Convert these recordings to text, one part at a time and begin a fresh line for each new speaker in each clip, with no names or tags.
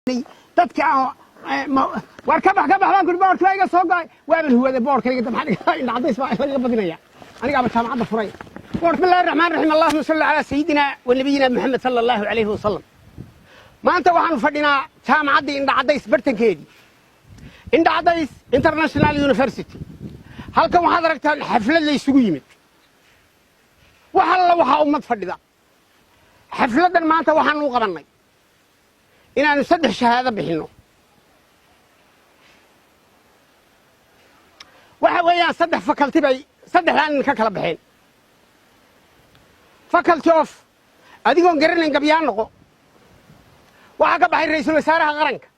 dadka war ka baxaan ku boorkayga soo gaay waaban huwada boorkayga dabxan in cadays baa laga badinaya aniga aba jaamacada furay bismillahir rahmaanir rahiim allahumma salli ala sayidina wa nabiyina muhammad sallallahu alayhi wa sallam maanta waxaan fadhinaa jaamacada in cadays bartankeedii in cadays international university halkan waxaad aragtaan xaflad la isugu yimid waxa ummad fadhida xafladan maanta waxaan u qabanay inaanu 3 shahaado bixino waxa weeyaan 3 faculty bay 3 ka kala baxeen faculty of adigoon garanin gabyaan noqo waxa ka baxay ra'iisul wasaaraha qaranka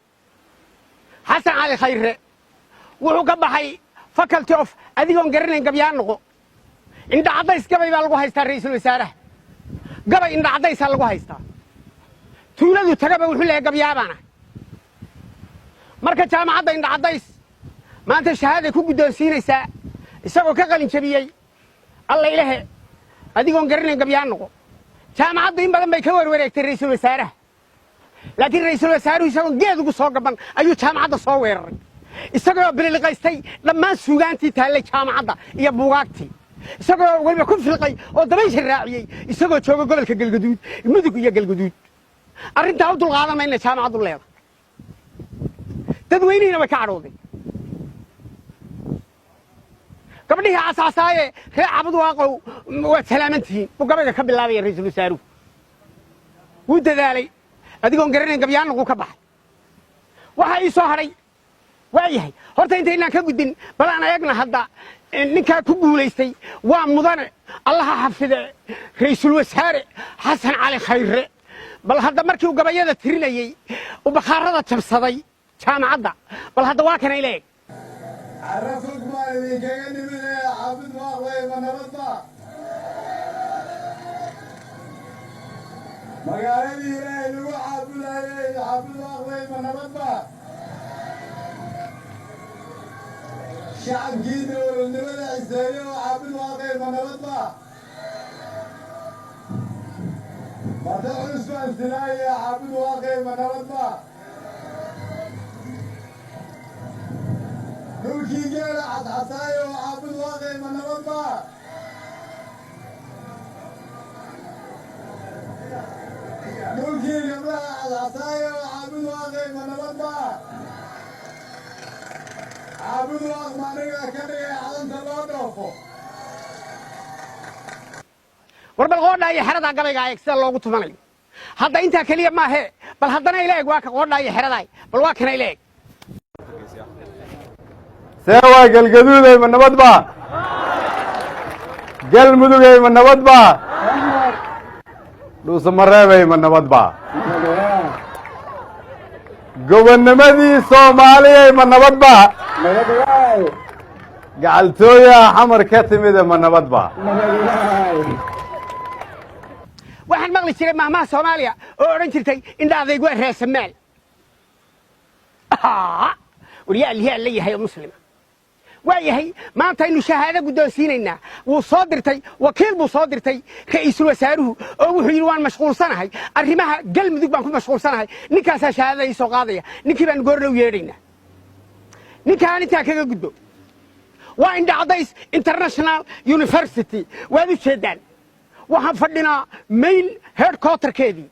Xasan Ali Khayre wuxuu ka baxay faculty of adigoon garanin gabyaan noqo inta cadays gabay baa lagu haystaa ra'iisul wasaaraha gabay inta cadays lagu haystaa tuuladu tagaba wuxuu leeyahay gabyaabana marka jaamacada inta cadays maanta shahaado ku guddoonsiinaysa isagoo ka qalin jabiyay alla ilaahay adigoon garanin gabyaan noqo jaamacada in badan bay ka warwareegtay ra'iisul wasaaraha laakiin ra'iisul wasaaruhu isagoo geed ugu soo gaban ayuu jaamacada soo weeraray isagoo bililiqaystay dhammaan suugaantii taallay jaamacada iyo buugaagtii isagoo waliba ku filqay oo dabaysha raaciyay isagoo jooga gobolka galgaduud mudug iyo galgaduud arrinta u dulqaadanayna jaamacadu leedahay dadweynihiina way ka cadhooday gabadhii aasaasaye reer cabad waaqow waa salaamantihiin buu gabayga ka bilaabaya ra'iisul wasaaruhu wuu dadaalay adigoon garanayn gabyaan noqu ka baxay waxa ii soo haray waayahay horta intaynaan ka gudbin bal aan eegna hadda ninkaa ku guulaystay waa mudane allaha xafide ra'iisul wasaare xasan cali khayre bal hadda markii uu gabayada tirinayay uu bakhaarada jabsaday jaamacadda bal hadda waa kana ileeg
عرفك ما يجيني من عبد الله ونبضة مقالي لي لو عبد الله ونبضة شعب جيد والنبضة عزالي وعبد الله ونبضة مرتبط اسمه الثنائي عبد الله ونبضة نوكي جيل عطايا وعبد الواقع من ربا نوكي جيل عطايا وعبد الواقع من ربا عبد الواقع ما نقدر كذا عدم تلاقيه
warbal qoodhaay xerada gabayga ay sida loogu tumanay hadda inta kaliya ma aha bal haddana ileeg waa ka qoodhaay xeraday bal waa kana ileeg
سوا قلقدود من نبضبا قل مدوغي من نبضبا لوس مرابي من نبضبا قوان نمدي صومالي من نبضبا قعلتويا حمر كتمي من نبضبا
waxaan maqli jiray maamaha Soomaaliya oo oran jirtay indha adeeg waa raasamaal wariyaa leeyahay muslima waayahay maanta inuu shahaado guddoonsiinayna wuu soo dirtay wakiil buu soo dirtay ra'iisul wasaaruhu oo wuxuu yiri waan mashquulsanahay arrimaha galmudug baan ku mashquulsanahay ninkaas shahaadada ii soo qaadaya ninkii baan goor dhow yeedhayna ninkaan inta kaga gudbo waa in cadays international university waad u jeedaan waxaan fadhinaa main headquarterkeedii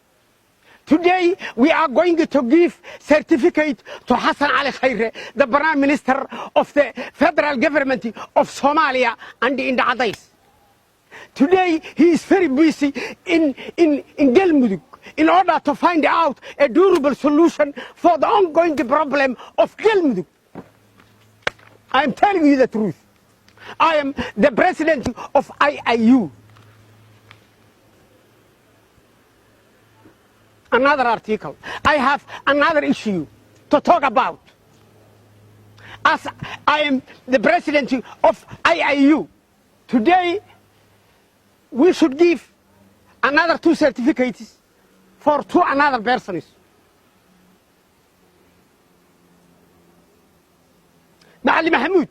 Today we are going to give certificate to Hassan Ali Khayre, the Prime Minister of the Federal Government of Somalia and in the Adais. Today he is very busy in Galmudug in order to find out a durable solution for the ongoing problem of Galmudug. I am telling you the truth. I am the president of IIU. Another article. I have another issue to talk about. As I am the president of IIU, today we should give another 2 certificates for 2 another persons. معلم محمود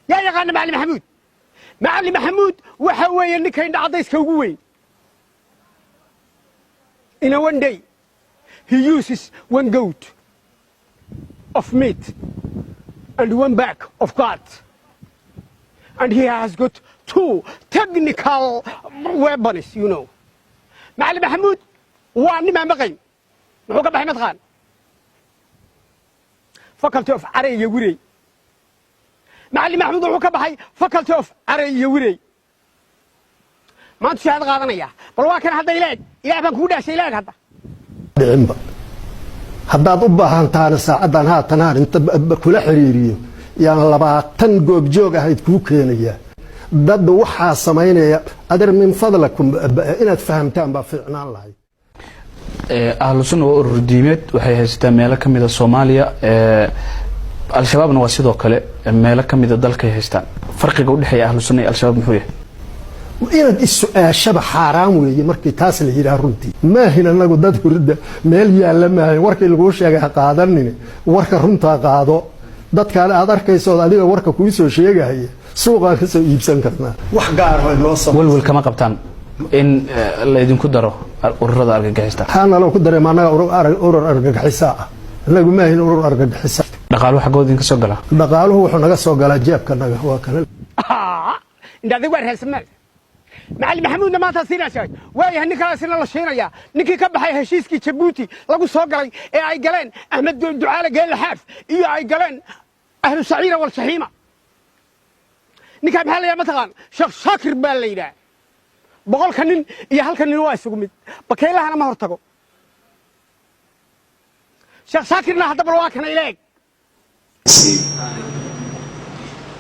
يا يغاني معلم محمود معلم محمود وحوي انك عند عضيس كوغوي in a one day he uses 1 goat of meat and 1 bag of goat. And he has got 2 technical weapons, you know. معلم محمود واني ما مقين محوك بحمد خان faculty of عري يوري معلم محمود وحوك بحي faculty of عري يوري ما أنت شاهد قاضنية بل واكن هذا إلاج إلاج بنكودا شيء إلاج هذا
دعم haddaad u baahan taana saacadan haatan inta kula xiriiriyo yaan 20 goob joog ahayd ku keenaya dad waxa sameynaya adar min fadlakum inaad fahamtaan ba fiicnaan lahay
ahlu sunna waa urur diimeed waxay haystaan meelo kamid ah Soomaaliya al-shabaabna waa sidoo kale meelo kamid ah dalka haystaan farqiga u dhaxeeya ahlu sunna iyo al-shabaab muxuu yahay
inaad is-su'aashaba xaaraan weeye markii taas la yiraahdo runtii ma hina anagu dad hurda meel yaala ma ahayn warkii lagu sheegay ha qaadanina warka runta qaado dadkaan aad arkayso adiga warka ku soo sheegay suuqa ka soo iibsan karnaa wax gaar ah loo soo
walwal kama qabtaan in la idinku daro ururada argagixisada
waxaana loo ku dareemaa urur argagixisa anagu ma ahayn urur argagixisa
dhaqaaluhu xagood in ka soo gala
dhaqaaluhu wuxuu naga soo galaa jeebkanaga waa kana
inta adigu war haysan معلم محمود ما تصير شيء ويا هنيك أصلا الله شينا يا نكى كبح هشيسك جبوتي لقوا صقري أي قلنا أحمد دعاء قال الحاف أي قلنا أهل السعيرة والشحيمة نكى بحاله يا مثلا شخص شاكر بالليلة بقول كنن يا هل كنن وايس قمت بكيله أنا ما هرتقو شخص شاكرنا هذا بالواقع إليك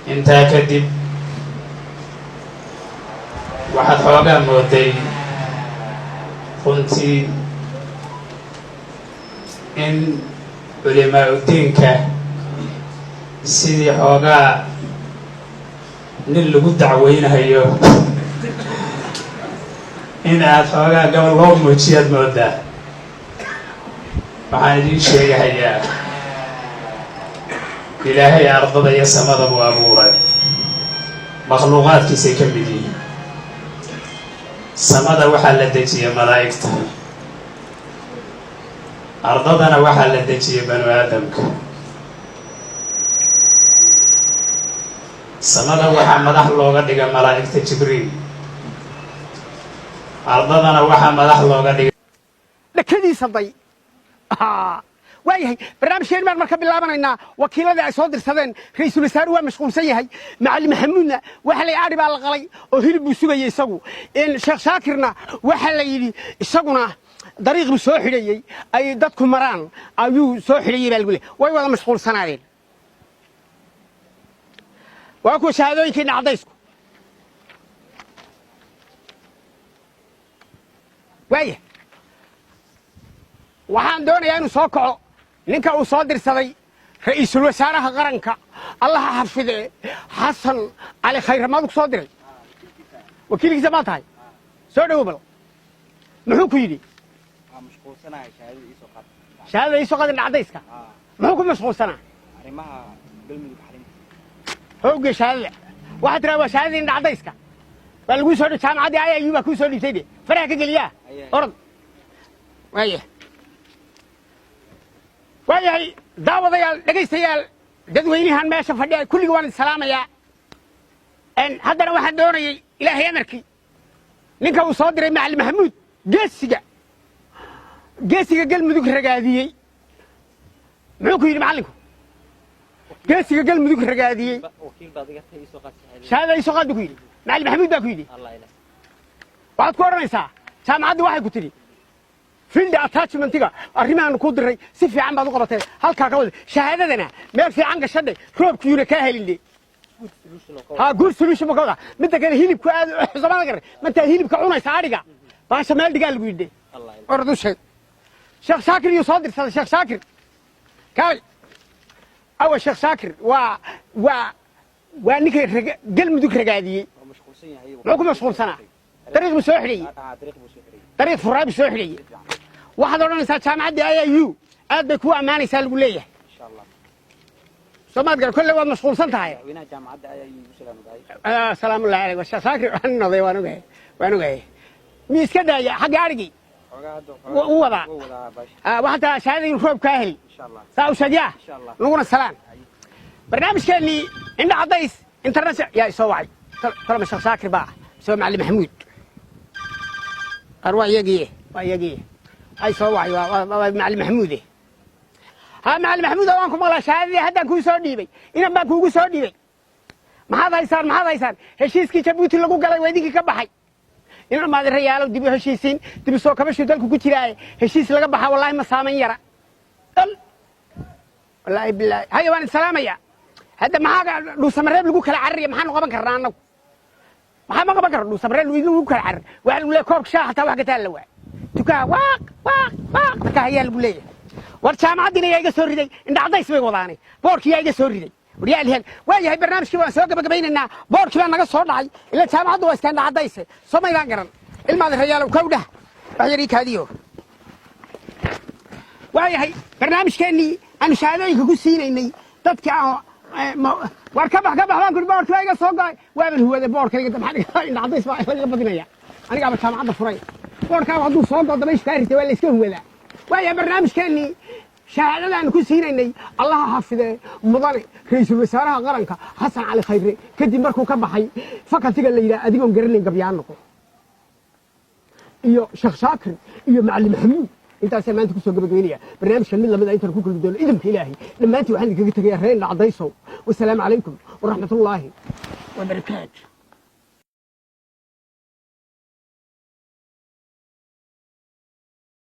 أنت كذب waxaad xoogaa mooday runtii in culimaa udiinka sidii xoogaa nin lagu dacweynayo in aad xoogaa gabal loo muujiyaad moodaa waxaan idiin sheegahayaa ilaahay ardada iyo samada buu abuuray makhluuqaadkiisay ka mid yihiin samada waxaa la dejiyay malaa'igta ardadana waxaa la dejiyay banu aadamka samada waxaa madax looga dhigay malaa'igta jibriil ardadana waxaa madax looga dhigay
dhakadiisa day waayahay barnaamijkeen baan marka bilaabanayna wakiilada ay soo dirsadeen ra'iisul wasaare waa mashquulsan yahay macallim maxamuudna waxa la yaari baa la qalay oo hilib buu sugayay isagu in sheekh shaakirna waxa la yiri isaguna dariiq buu soo xidhayay ay dadku maraan ayuu soo xidhayay baa lagu leeyahay way wada mashquulsanaayeen waa ku shahaadooyinkiina cadaysku waayahay waxaan doonayaa inuu soo kaco ninka uu soo dirsaday ra'iisul wasaaraha qaranka allaha xafide xasan cali khayramad ku soo diray wakiilkiisa ma tahay soo dhaw bal muxuu ku yidhi
mashquulsanahay
shahaadada ii soo qaadin cadayska muxuu ku mashquulsanaa
arrimaha galmudug xalinta
hooga shahaadada waxaad tiraa waa shahaadada cadayska baa lagu soo dhigay jaamacaddii ayuu baa kuu soo dhigtay de faraha ka geliyaa orod waayahay daawadayaal dhegaystayaal dadweynahan meesha fadhiya kulligii waan salaamayaa haddana waxaan doonayay ilaahay amarkii ninka uu soo diray macallim maxamuud geesiga galmudug ragaadiyey muxuu ku yidhi macallinku geesiga galmudug ragaadiyey shahaada ii soo qaad buu ku yidhi macallim maxamuud baa ku yidhi waxaad ku odhanaysaa jaamacaddu waxay ku tidhi field attachmentiga arrimahan ku diray si fiican baad u qabatay halka ka wada shahaadadana meel fiican gashadhay roobkiyuna ka helinde good solution ka wada midda kale hilibku aad xusabada garay manta hilibka cunaysa ariga baasha meel dhigaa lagu yidhi ordu sheeg sheekh shaakir iyo soo dirsaday sheekh shaakir kaay awa sheekh shaakir waa ninka galmudug ragaadiyey muxuu ku mashquulsanaa dariiq buu soo xidhayey dariiq furaa buu soo xidhayey waxaad odhanaysaa jaamacaddii IIU aad bay kuu ammaanaysaa lagu leeyahay soomaad gar kolle waad mashquulsan tahay salaamullahi calayk sheekh shaakir waan noqday waan ogahay mi iska daaya xagga arigii ووضع وحتى شهادة ينفوب كاهلي
إن شاء الله
ساو شجاع
إن شاء الله
نقول السلام برنامج كان لي عند عضيس انترنت يا سوعي ترى مش شاكر بقى سوى معلم محمود أروح يجيه أي سوعي معلم محمود ها معلم محمود وانكم والله شهادة هذا كوي سودي بي إن ما كوي سودي بي ما هذا يصير هالشيء كي تبوتي لقوا قال ويديك كبحي إن ما ذي ريال ودي هالشيء تبي سوق كم شو دلك كتير هالشيء لقى بحا والله ما سامن يرى والله بالله هاي وان السلام يا هذا ما هذا لو سمرة لقوا كلا عري ما حنو قبل كرانو ما قبل كرانو لو سمرة لقوا كلا عري ولا كوب شاة حتى واحد قتال لواء تكا واق تكا لقوا ليه ورشام عدنا يا جسور دي إن عضي سوي وضعني بورك يا جسور دي وريال هن ويا هاي برنامج كمان سوق بقبيننا بورك كمان نقص صور لعي إلا شام عدوا استند عضيسه سما يلانقرن المال الرجال وكوده بعيريك هذيو ويا هاي برنامج كأني أنا شاهدين كقصين إني تذكر واركبه بان كل بورك يا صوق وين هو ذا بورك اللي قدام حد إن عضيس ما يخلي بدنيا أنا قاعد شام عض فري بورك عضو صوق ده مش كارثة ولا إسكه ولا ويا برنامج كأني شاهدنا أن كل سيني الله حافظه مضارع رئيس الوزراء قرنك حسن علي خيري كدي مركو كبحي فقط تقول لي أديكم قرنين قبيانكم iyo Sheekh Shaakir iyo Macallin Maxamuud intaas maanta ku soo gabagabeynaya barnaamijka mid lamid ah inta ku kala doon idinka Ilaahay dhamaantii waxaan idinkaga tagay reer Cadayso wassalaamu calaykum wa rahmatullaahi wa barakaatuh